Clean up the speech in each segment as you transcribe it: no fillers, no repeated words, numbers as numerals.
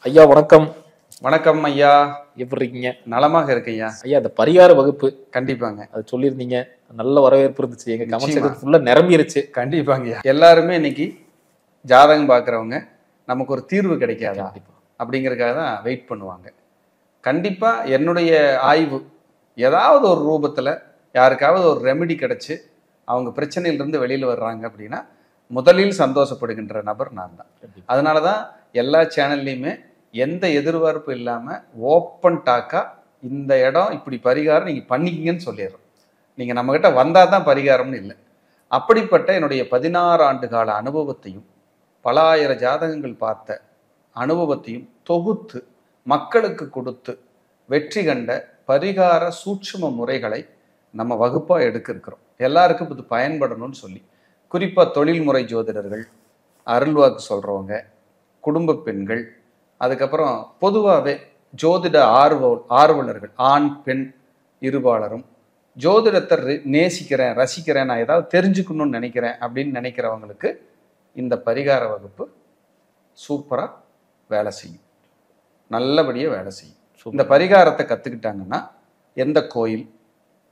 ஐயா வணக்கம். வணக்கம் ஐயா. எப்படி இருக்கீங்க? நலமாக இருக்கீங்க ஐயா. அந்த பரிகார வகுப்பு கண்டிப்பாங்க. அது சொல்லியிருந்தீங்க, நல்ல வரவேற்பு இருந்துச்சு. எங்க கமெண்ட் நிச்சயமா. செக்ஷன் ஃபுல்லா நிரம்பிருச்சு. கண்டிப்பாங்க. எல்லாருமே இன்னைக்கு ஜாதகம் பார்க்குறவங்க நமக்கு ஒரு தீர்வு கிடைக்காதா கண்டிப்பா. அப்படிங்கிறதுக்காக தான் வெயிட் பண்ணுவாங்க. கண்டிப்பா என்னுடைய ஆய்வு ஏதாவது ஒரு ரூபத்துல யாருக்காவது ஒரு ரெமெடி கிடைச்சு அவங்க பிரச்சனையிலிருந்து வெளியில் வர்றாங்க அப்படின்னா முதலில் சந்தோஷப்படுகின்ற நபர் நான் தான். கண்டிப்பா. அதனால தான் எல்லா சேனல்லையுமே எந்த எதிர்பார்ப்பு இல்லாமல் ஓப்பன் டாக்காக இந்த இடம் இப்படி பரிகாரம் நீங்கள் பண்ணிக்கிங்கன்னு சொல்லிடுறோம். நீங்கள் நம்மக்கிட்ட வந்தால் தான் பரிகாரம்னு இல்லை. அப்படிப்பட்ட என்னுடைய 16 ஆண்டு கால அனுபவத்தையும் பல ஆயிரம் ஜாதகங்கள் பார்த்த அனுபவத்தையும் தொகுத்து மக்களுக்கு கொடுத்து வெற்றி கண்ட பரிகார சூட்சும முறைகளை நம்ம வகுப்பாக எடுக்க இருக்கிறோம். எல்லாருக்கும் இது பயன்படணும்னு சொல்லி, குறிப்பாக தொழில்முறை ஜோதிடர்கள், அருள்வாக்கு சொல்கிறவங்க, குடும்ப பெண்கள், அதுக்கப்புறம் பொதுவாகவே ஜோதிட ஆர்வலர்கள், ஆண் பெண் இருபாலரும் ஜோதிடத்தை நேசிக்கிறேன், ரசிக்கிறேன், நான் ஏதாவது தெரிஞ்சுக்கணும்னு நினைக்கிறேன் அப்படின்னு நினைக்கிறவங்களுக்கு இந்த பரிகார வகுப்பு சூப்பராக வேலை செய்யும், நல்லபடியாக வேலை செய்யும். இந்த பரிகாரத்தை கற்றுக்கிட்டாங்கன்னா எந்த கோயில்,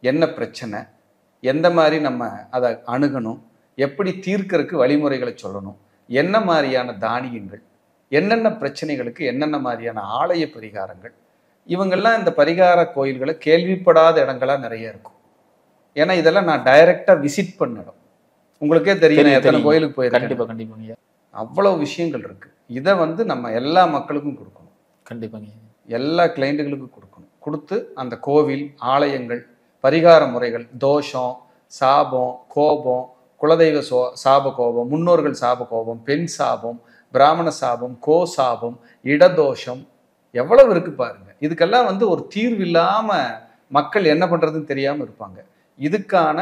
என்ன பிரச்சனை, எந்த மாதிரி நம்ம அதை அணுகணும், எப்படி தீர்க்கறதுக்கு வழிமுறைகளை சொல்லணும், என்ன மாதிரியான தானியங்கள், என்னென்ன பிரச்சனைகளுக்கு என்னென்ன மாதிரியான ஆலய பரிகாரங்கள், இவங்கெல்லாம் இந்த பரிகார கோயில்களை கேள்விப்படாத இடங்களா நிறைய இருக்கும். ஏன்னா இதெல்லாம் நான் டைரக்டா விசிட் பண்ண இடம். உங்களுக்கே தெரியும் எத்தனை கோயிலுக்கு போயிருக்கேன். கண்டிப்பா கண்டிப்பாங்க. அவ்வளவு விஷயங்கள் இருக்கு. இதை நம்ம எல்லா மக்களுக்கும் கொடுக்கணும். கண்டிப்பாங்க. எல்லா கிளைண்ட்டுகளுக்கும் கொடுக்கணும். கொடுத்து அந்த கோவில், ஆலயங்கள், பரிகார முறைகள், தோஷம், சாபம், கோபம், குலதெய்வ சாப கோபம், முன்னோர்கள் சாப கோபம், பெண் சாபம், பிராமண சாபம், கோ சாபம், இடதோஷம், எவ்வளவு இருக்கு பாருங்க. இதுக்கெல்லாம் ஒரு தீர்வு இல்லாம மக்கள் என்ன பண்றதுன்னு தெரியாம இருப்பாங்க. இதுக்கான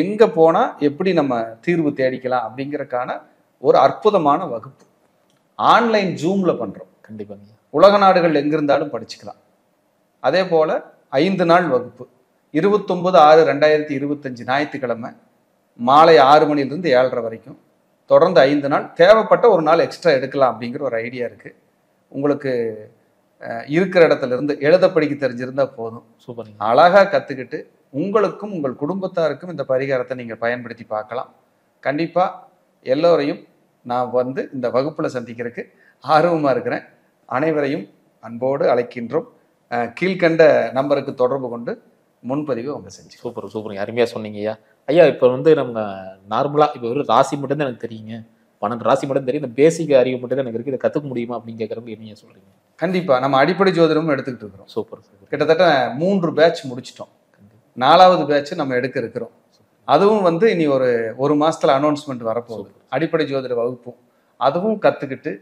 எங்க போனா எப்படி நம்ம தீர்வு தேடிக்கலாம் அப்படிங்கறதுக்கான ஒரு அற்புதமான வகுப்பு ஆன்லைன் ஜூம்ல பண்றோம். கண்டிப்பாங்க. உலக நாடுகள் எங்கிருந்தாலும் படிச்சுக்கலாம். அதே போல 5 நாள் வகுப்பு 29/6/2025 ஞாயிற்றுக்கிழமை மாலை 6 மணிலிருந்து 7:30 வரைக்கும் தொடர்ந்து 5 நாள். தேவைப்பட்ட ஒரு நாள் எக்ஸ்ட்ரா எடுக்கலாம் அப்படிங்கிற ஒரு ஐடியா இருக்கு. உங்களுக்கு இருக்கிற இடத்துல இருந்து எழுத படிக்க தெரிஞ்சிருந்தா போதும். சூப்பர். அழகா கத்துக்கிட்டு உங்களுக்கும் உங்கள் குடும்பத்தாருக்கும் இந்த பரிகாரத்தை நீங்க பயன்படுத்தி பார்க்கலாம். கண்டிப்பா எல்லோரையும் நான் இந்த வகுப்புல சந்திக்கிறதுக்கு ஆர்வமா இருக்கிறேன். அனைவரையும் அன்போடு அழைக்கின்றோம். கீழ்கண்ட நம்பருக்கு தொடர்பு கொண்டு முன்பதிவு அவங்க செஞ்சு. சூப்பர் சூப்பர், அருமையா சொன்னீங்க ஐயா. ஐயா இப்போ நம்ம நார்மலா இப்போ ஒரு ராசி மட்டும் தான் எனக்கு தெரியுங்க, 12 ராசி மட்டும் தெரியும், இந்த பேசிக் அறிவு மட்டும் தான் எனக்கு இருக்கு, இதை கத்துக்க முடியுமா அப்படின்னு கேட்கறவங்க என்ன சொல்றீங்க? கண்டிப்பா நம்ம அடிப்படை ஜோதிடமும் எடுத்துக்கிட்டு இருக்கிறோம். Super super. கிட்டத்தட்ட 3 பேட்ச் முடிச்சிட்டோம். 4வது பேட்ச் நம்ம எடுக்க இருக்கிறோம். அதுவும் இனி ஒரு மாசத்துல அனௌன்ஸ்மெண்ட் வரப்போகுது. அடிப்படை ஜோதிட வகுப்பும் அதுவும் கத்துக்கிட்டு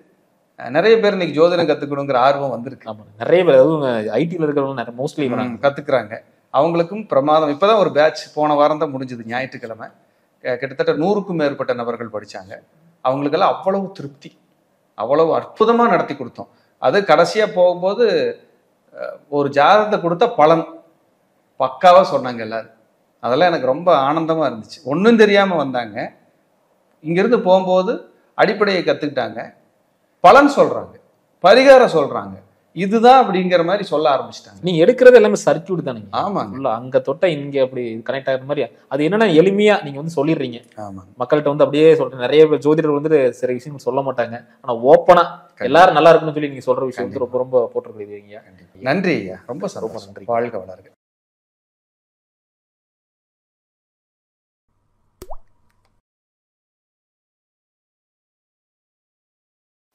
நிறைய பேர் இன்னைக்கு ஜோதிடம் கத்துக்கணுங்கிற ஆர்வம் வந்திருக்கு. ஆமா, நிறைய பேர் அதுவும் ஐடியில் இருக்கிறவங்க மோஸ்ட்லி கத்துக்கிறாங்க. அவங்களுக்கும் பிரமாதம். இப்பதான் ஒரு பேட்ச் போன வாரம் தான் முடிஞ்சது, ஞாயிற்றுக்கிழமை. கிட்டத்தட்ட 100க்கும் மேற்பட்ட நபர்கள் படிச்சாங்க. அவங்களுக்கெல்லாம் அவ்வளவு திருப்தி, அவ்வளவு அற்புதமா நடத்தி கொடுத்தோம். அது கடைசியா போகும்போது ஒரு ஜாதகத்தை கொடுத்த பலன் பக்காவா சொன்னாங்க எல்லாரும். அதெல்லாம் எனக்கு ரொம்ப ஆனந்தமா இருந்துச்சு. ஒன்றும் தெரியாம வந்தாங்க, இங்கிருந்து போகும்போது அடிப்படையை கத்துக்கிட்டாங்க, பலன் சொல்றாங்க, பரிகாரம் சொல்றாங்க, இதுதான் அப்படிங்கிற மாதிரி சொல்ல ஆரம்பிச்சிட்டாங்க. நீங்க எடுக்கிறது எல்லாமே சர்க்யூட் தானே? ஆமாங்க. அங்க தொட்ட இங்க அப்படி கனெக்ட் ஆகிற மாதிரி அது என்னன்னா எளிமையா நீங்க சொல்லிடுறீங்க. ஆமாங்க. மக்கள்கிட்ட அப்படியே சொல்றேன். நிறைய பேர் ஜோதிடர் சில விஷயங்கள் சொல்ல மாட்டாங்க, ஆனா ஓப்பனா எல்லாரும் நல்லா இருக்குன்னு சொல்லி நீங்க சொல்ற விஷயம் ரொம்ப ரொம்ப போட்டுருக்கீங்க. நன்றி ஐயா, ரொம்ப சந்தோஷம். நன்றி. வாழ்க வளர்க.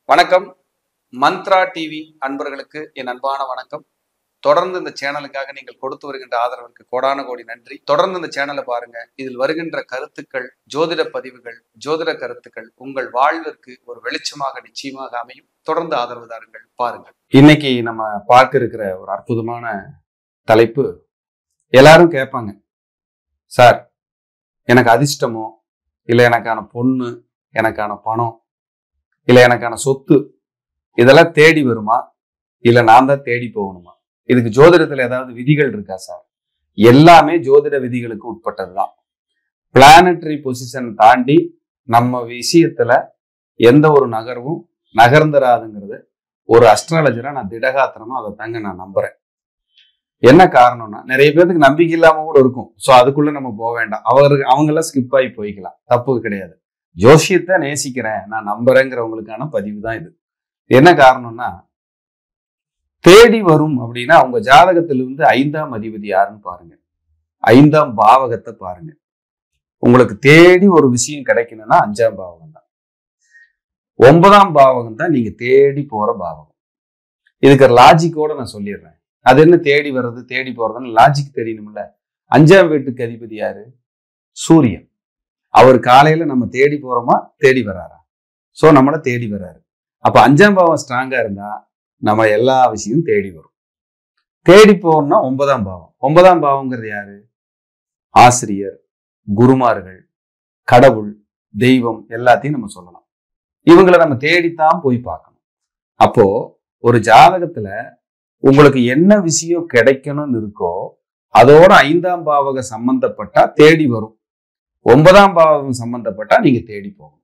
வணக்கம். மந்த்ரா டிவி அன்பர்களுக்கு என் அன்பான வணக்கம். தொடர்ந்து இந்த சேனலுக்காக நீங்கள் கொடுத்து வருகின்ற ஆதரவுக்கு கோடான கோடி நன்றி. தொடர்ந்து இந்த சேனலை பாருங்க. இதில் வருகின்ற கருத்துக்கள், ஜோதிட பதிவுகள், ஜோதிட கருத்துக்கள் உங்கள் வாழ்விற்கு ஒரு வெளிச்சமாக நிச்சயமாக அமையும். தொடர்ந்து ஆதரவு தாருங்கள், பாருங்கள். இன்னைக்கு நம்ம பார்க்க இருக்கிற ஒரு அற்புதமான தலைப்பு, எல்லாரும் கேட்பாங்க, சார் எனக்கு அதிர்ஷ்டமோ இல்லை எனக்கான பொண்ணு, எனக்கான பணம், இல்லை எனக்கான சொத்து, இதெல்லாம் தேடி வருமா இல்லை நான் தான் தேடி போகணுமா? இதுக்கு ஜோதிடத்துல ஏதாவது விதிகள் இருக்கா சார்? எல்லாமே ஜோதிட விதிகளுக்கு உட்பட்டதுதான். பிளானட்டரி பொசிஷன் தாண்டி நம்ம விஷயத்துல எந்த ஒரு நகர்வும் நகர்ந்துராதுங்கிறது ஒரு அஸ்ட்ராலஜரா நான் திடகாத்திரமா அதை தாங்க நான் நம்புறேன். என்ன காரணம்னா, நிறைய பேருக்கு நம்பிக்கை இல்லாம கூட இருக்கும். சோ அதுக்குள்ள நம்ம போக வேண்டாம். அவங்க எல்லாம் ஸ்கிப் ஆகி போய்க்கலாம், தப்பு கிடையாது. ஜோசியத்தை நேசிக்கிறேன், நான் நம்புறேங்கிறவங்களுக்கான பதிவு தான் இது. என்ன காரணம்னா, தேடி வரும் அப்படின்னா உங்க ஜாதகத்திலிருந்து 5ஆம் அதிபதி யாருன்னு பாருங்க, 5ஆம் பாவகத்தை பாருங்க. உங்களுக்கு தேடி ஒரு விஷயம் கிடைக்கணும்னா 5ஆம் பாவகம் தான். 9ஆம் பாவகம் தான் நீங்க தேடி போற பாவகம். இதுக்கு லாஜிக்கோட நான் சொல்லிடுறேன். அது என்ன தேடி வர்றது தேடி போறதுன்னு லாஜிக் தெரியணும்ல. 5ஆம் வீட்டுக்கு அதிபதி யாரு? சூரியன். அவர் காலையில நம்ம தேடி போறோமா தேடி வராரா? சோ நம்மள தேடி வராரு. அப்ப 5ஆம் பாவம் ஸ்ட்ராங்கா இருந்தா நம்ம எல்லா விஷயமும் தேடி வரும். தேடி போறோம்னா 9ஆம் பாவம். 9ஆம் பாவம்ங்கிறது யாரு? ஆசிரியர், குருமார்கள், கடவுள், தெய்வம் எல்லாத்தையும் நம்ம சொல்லலாம். இவங்களை நம்ம தேடித்தான் போய் பார்க்கணும். அப்போ ஒரு ஜாதகத்துல உங்களுக்கு என்ன விஷயம் கிடைக்கணும்னு இருக்கோ அதோட 5ஆம் பாவக சம்பந்தப்பட்டா தேடி வரும். 9ஆம் பாவகம் சம்பந்தப்பட்டா நீங்க தேடி போகணும்.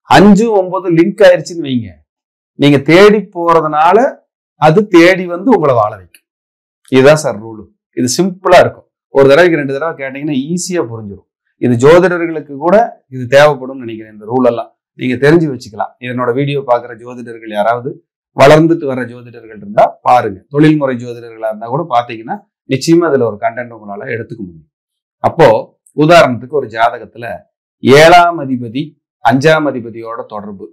5, 9 லிங்க் ஆயிடுச்சுன்னு வைங்க, நீங்க தேடி போறதுனால அது தேடி வந்து உங்களை வாழ வைக்கும். இதுதான் சார் ரூலு. இது சிம்பிளா இருக்கும். ஒரு தடவைக்கு 2 தடவை கேட்டீங்கன்னா ஈஸியா புரிஞ்சிடும். இது ஜோதிடர்களுக்கு கூட இது தேவைப்படும் நினைக்கிறேன். இந்த ரூல் எல்லாம் நீங்க தெரிஞ்சு வச்சுக்கலாம். என்னோட வீடியோ பாக்குற ஜோதிடர்கள் யாராவது வளர்ந்துட்டு வர ஜோதிடர்கள் இருந்தா பாருங்க. தொழில்முறை ஜோதிடர்களா இருந்தா கூட பாத்தீங்கன்னா நிச்சயமா அதுல ஒரு கண்டென்ட் உங்களால எடுத்துக்க முடியும். அப்போ உதாரணத்துக்கு ஒரு ஜாதகத்துல 7ஆம் அதிபதி 5ஆம் அதிபதியோட தொடர்பு,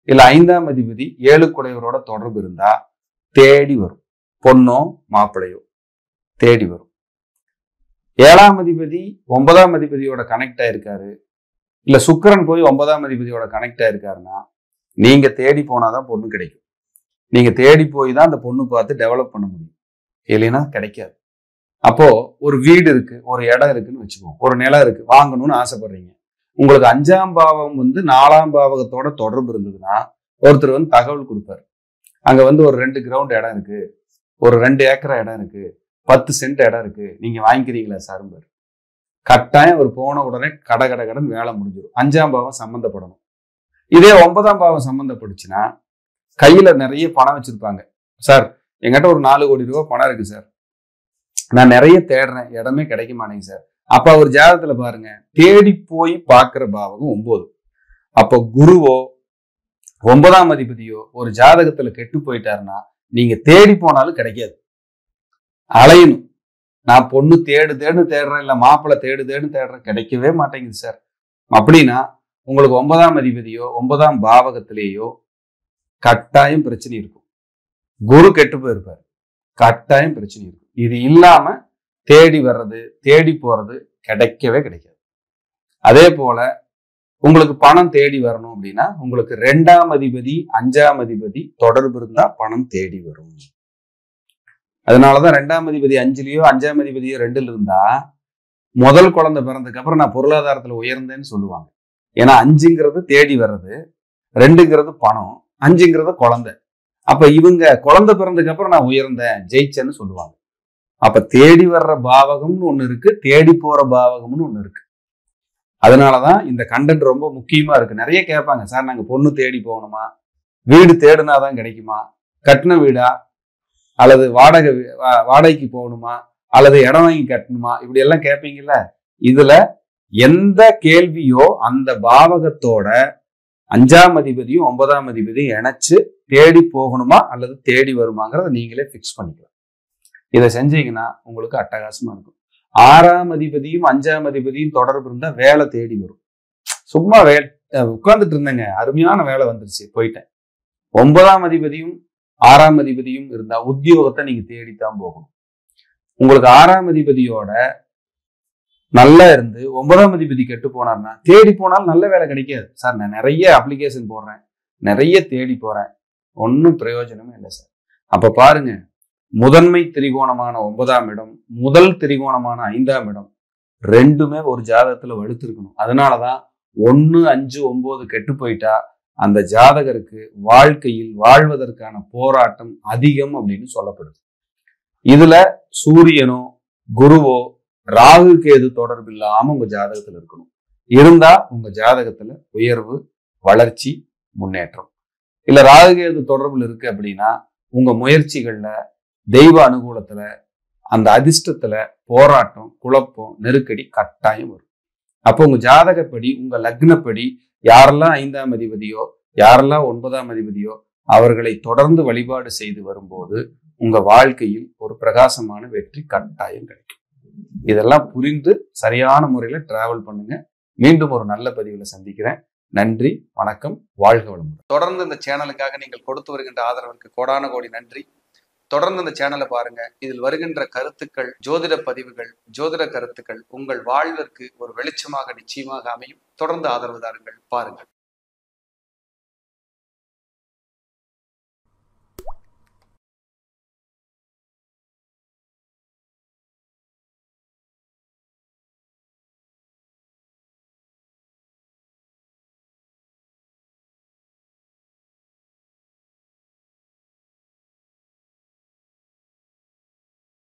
இல்ல 5ஆம் அதிபதி 7 குடையவரோட தொடர்பு இருந்தா தேடி வரும். பொண்ணோ மாப்பிள்ளையோ தேடி வரும். 7ஆம் அதிபதி 9ஆம் அதிபதியோட கனெக்ட் ஆயிருக்காரு, இல்ல சுக்கிரன் போய் 9ஆம் அதிபதியோட கனெக்ட் ஆயிருக்காருன்னா நீங்க தேடி போனாதான் பொண்ணு கிடைக்கும். நீங்க தேடி போய் தான் அந்த பொண்ணு பார்த்து டெவலப் பண்ண முடியும், இல்லைன்னா கிடைக்காது. அப்போ ஒரு வீடு இருக்கு, ஒரு இடம் இருக்குன்னு வச்சுக்கோங்க, ஒரு நிலம் இருக்கு, வாங்கணும்னு ஆசைப்படுறீங்க. உங்களுக்கு 5ஆம் பாவம் வந்து 4ஆம் பாவகத்தோட தொடர்பு இருந்ததுன்னா ஒருத்தர் வந்து தகவல் கொடுப்பாரு. அங்க வந்து ஒரு 2 கிரவுண்ட் இடம் இருக்கு, ஒரு 2 ஏக்கரா இடம் இருக்கு, 10 சென்ட் இடம் இருக்கு, நீங்க வாங்கிக்கிறீங்களா சார்? கட்டாயம் ஒரு போன உடனே கடன் வேலை முடிஞ்சிடும். 5ஆம் பாவம் சம்பந்தப்படணும். இதே 9ஆம் பாவம் சம்பந்தப்படுச்சுன்னா கையில நிறைய பணம் வச்சிருப்பாங்க. சார் என்கிட்ட ஒரு 4 கோடி ரூபாய் பணம் இருக்கு சார், நான் நிறைய தேடுறேன், இடமே கிடைக்க மாட்டேங்க சார். அப்ப அவர் ஜாதகத்துல பாருங்க, தேடி போய் பார்க்கிற பாவகம் 9. அப்போ குருவோ 9ஆம் அதிபதியோ ஒரு ஜாதகத்துல கெட்டு போயிட்டாருன்னா நீங்க தேடி போனாலும் கிடைக்காது, அலையணும். நான் பொண்ணு தேடுறேன், இல்ல மாப்பிள்ளை தேடுறேன், கிடைக்கவே மாட்டேங்குது சார் அப்படின்னா உங்களுக்கு 9ஆம் அதிபதியோ 9ஆம் பாவகத்திலேயோ கட்டாயம் பிரச்சனை இருக்கும். குரு கெட்டு போயிருப்பாரு, கட்டாயம் பிரச்சனை இருக்கும். இது இல்லாம தேடி வர்றது தேடி போறது கிடைக்கவே கிடைக்காது. அதே போல உங்களுக்கு பணம் தேடி வரணும் அப்படின்னா உங்களுக்கு 2ஆம் அதிபதி 5ஆம் அதிபதி தொடர்பு இருந்தா பணம் தேடி வரும். அதனாலதான் 2ஆம் அதிபதி 5லயோ 5ஆம் அதிபதியோ 2ல இருந்தா முதல் குழந்தை பிறந்ததுக்கு அப்புறம் நான் பொருளாதாரத்துல உயர்ந்தேன்னு சொல்லுவாங்க. ஏன்னா 5ங்கிறது தேடி வர்றது, 2ங்கிறது பணம், 5ங்கிறது குழந்தை. அப்ப இவங்க குழந்தை பிறந்ததுக்கு அப்புறம் நான் உயர்ந்தேன் ஜெயிச்சேன்னு சொல்லுவாங்க. அப்ப தேடி வர்ற பாவகம்னு ஒண்ணு இருக்கு, தேடி போற பாவகம்னு ஒண்ணு இருக்கு. அதனாலதான் இந்த கண்டென்ட் ரொம்ப முக்கியமா இருக்கு. நிறைய கேட்பாங்க, சார் நாங்க பொண்ணு தேடி போகணுமா, வீடு தேடினாதான் கிடைக்குமா, கட்டின வீடா அல்லது வாடகைக்கு போகணுமா அல்லது இடம் வாங்கி கட்டணுமா, இப்படி எல்லாம் கேட்பீங்கல்ல. இதுல எந்த கேள்வியோ அந்த பாவகத்தோட 5ஆம் அதிபதியும் 9ஆம் அதிபதியும் இணைச்சு தேடி போகணுமா அல்லது தேடி வருமாங்கிறத நீங்களே பிக்ஸ் பண்ணிக்கலாம். இதை செஞ்சீங்கன்னா உங்களுக்கு அட்டகாசமா இருக்கும். 6ஆம் அதிபதியும் 5ஆம் அதிபதியும் தொடர்பு இருந்தா வேலை தேடி வரும். சும்மா உட்கார்ந்துட்டு இருந்தேங்க, அருமையான வேலை வந்துருச்சு போயிட்டேன். 9ஆம் அதிபதியும் 6ஆம் அதிபதியும் இருந்தா உத்தியோகத்தை நீங்க தேடித்தான் போகணும். உங்களுக்கு 6ஆம் அதிபதியோட நல்லா இருந்து 9ஆம் அதிபதி கெட்டு போனார்னா தேடி போனாலும் நல்ல வேலை கிடைக்காது. சார் நான் நிறைய அப்ளிகேஷன் போடுறேன், நிறைய தேடி போறேன், ஒன்னும் பிரயோஜனமே இல்லை சார். அப்ப பாருங்க, முதன்மை திரிகோணமான 9ஆம் இடம், முதல் திரிகோணமான 5ஆம் இடம் ரெண்டுமே ஒரு ஜாதகத்துல வலுத்திருக்கணும். அதனாலதான் 1, 5, 9 கெட்டு போயிட்டா அந்த ஜாதகருக்கு வாழ்க்கையில் வாழ்வதற்கான போராட்டம் அதிகம் அப்படின்னு சொல்லப்படுது. இதுல சூரியனோ குருவோ ராகு கேது தொடர்பு இல்லாம உங்க ஜாதகத்துல இருக்கணும். இருந்தா உங்க ஜாதகத்துல உயர்வு, வளர்ச்சி, முன்னேற்றம். இல்ல ராகு கேது தொடர்புல இருக்கு அப்படின்னா உங்க முயற்சிகள்ல, தெய்வ அனுகூலத்துல, அந்த அதிர்ஷ்டத்துல போராட்டம், குழப்பம், நெருக்கடி கட்டாயம் வரும். அப்போ உங்க ஜாதகப்படி, உங்க லக்னப்படி யாரெல்லாம் 5ஆம் அதிபதியோ, யாரெல்லாம் 9ஆம் அதிபதியோ அவர்களை தொடர்ந்து வழிபாடு செய்து வரும்போது உங்க வாழ்க்கையில் ஒரு பிரகாசமான வெற்றி கட்டாயம் கிடைக்கும். இதெல்லாம் புரிந்து சரியான முறையில டிராவல் பண்ணுங்க. மீண்டும் ஒரு நல்ல பதிவுல சந்திக்கிறேன். நன்றி, வணக்கம், வாழ்க வளமுடன். தொடர்ந்து இந்த சேனலுக்காக நீங்கள் கொடுத்து வருகின்ற ஆதரவிற்கு கோடான கோடி நன்றி. தொடர்ந்து இந்த சேனலை பாருங்க. இதில் வருகின்ற கருத்துக்கள், ஜோதிட பதிவுகள், ஜோதிட கருத்துக்கள் உங்கள் வாழ்விற்கு ஒரு வெளிச்சமாக நிச்சயமாக அமையும். தொடர்ந்து ஆதரவு தாருங்கள், பாருங்கள்.